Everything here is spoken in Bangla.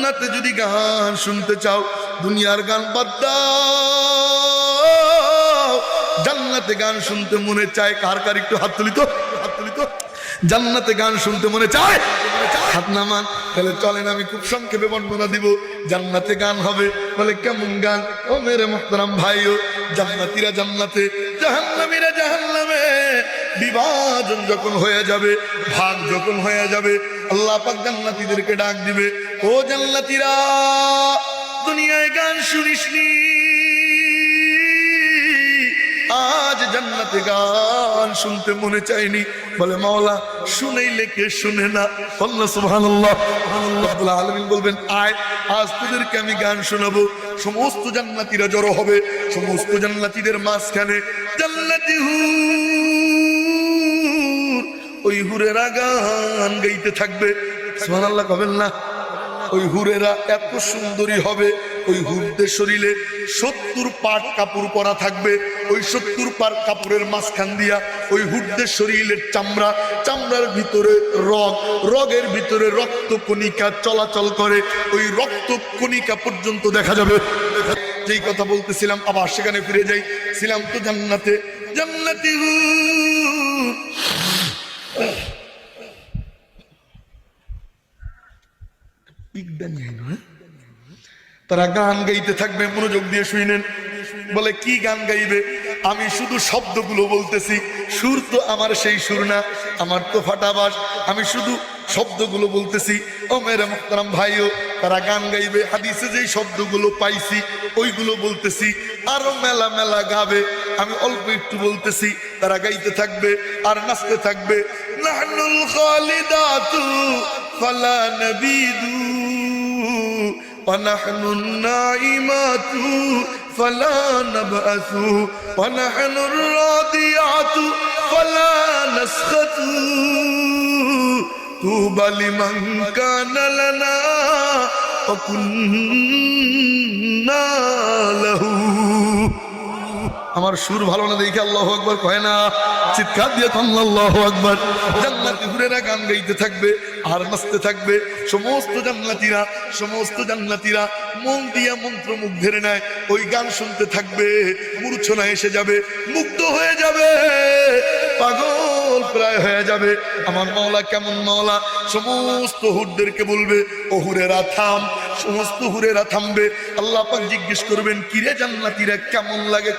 জান্নাতে যদি গান শুনতে চাও, দুনিয়ার গান বাদ দাও, জান্নাতে গান শুনতে মনে চায় কার কার একটু হাত তুলি তো, হাত তুলি তো। জান্নাতে গান শুনতে মনে চায়, হাত নামান। তাহলে চলেন আমি খুব সংক্ষেপে বর্ণনা দিব। জান্নাতে গান হবে, বলে কেমন গান? ও মেরে মুহতারাম ভাইও, জান্নাতীরা জান্নাতে, জাহান্নামীরা জাহান্নামে। বিভাজন যখন হয়ে যাবে, ভাগ যখন হয়ে যাবে, আল্লাহ পাক জান্নাতীদেরকে ডাক দিবে, ও জান্নাতীরা, দুনিয়ায় গান শুনিসনি, আজ জান্নাতে গান শুনতে মনে চাইনি। বলে মাওলা শুনাইলে কে শুনে না? আল্লাহ সুবহানাল্লাহ। রব্বুল আলামিন বলবেন, আয় আজ তোদেরকে আমি গান শোনাবো। সমস্ত জান্নাতীরা জড়ো হবে, সমস্ত জান্নাতীদের মাঝখানে জান্নাতি হুর, ওই হুরেরা গান গাইতে থাকবে। সুবহানাল্লাহ কবেন না? ওই হুরেরা এত সুন্দরী হবে, ওই হুরদের শরীরে 70 পাট কাপড় পরা থাকবে। ওই 70 পাট কাপড়ের মাঝখান দিয়া ওই হুরদের শরীরের চামড়া, চামড়ার ভিতরে রগ, রগের ভিতরে রক্ত কণিকা চলাচল করে, ওই রক্ত কণিকা পর্যন্ত দেখা যাবে। যেই কথা বলতেছিলাম আবার সেখানে ফিরে যাই, ছিলাম তো জান্নাতে, জান্নাতি হুর। তারা গান গাইতে থাকবে, মনোযোগ দিয়ে শুনেন। বলে কি গান গাইবে? আমি শুধু শব্দগুলো বলতেছি, সুর তো আমার সেই সুর না, আমার তো ফাটাবাস, আমি শুধু শব্দগুলো বলতেছি। ও মেরে মুহতারাম ভাইও, তারা গান গাইবে, হাদিসে যেই শব্দগুলো পাইছি ওইগুলো বলতেছি, আরো মেলা মেলা গাবে, আমি অল্প একটু বলতেছি। তারা গাইতে থাকবে আর নাচতে থাকবে। নাহনুল খালিদাতু ফালা নাবিদু ونحن النائمات فلا نبعث ونحن الراضيات فلا نسخط طوبى لمن كان لنا وكنا له। আমার সুর ভালো না দেখে আল্লাহু আকবার কয় না, চিৎকার দিয়ে আল্লাহু আকবার। জান্নাতি হুরেরা গান গাইতে থাকবে আর নাচতে থাকবে। সমস্ত জান্নাতীরা, সমস্ত জান্নাতীরা মন দিয়া মন্ত্র মুগ্ধের নেয় ওই গান শুনতে থাকবে। মূর্ছনা এসে যাবে, মুগ্ধ হয়ে যাবে, পাগল প্রায় হয়ে যাবে। আমার মাওলা কেমন মাওলা? সমস্ত হুরদেরকে বলবে, ও হুরেরা থাম। সমস্ত হুরেরা থামবে। আল্লাহ পাক জিজ্ঞেস করবেন, কিরে জান্নাতীরা কেমন লাগে?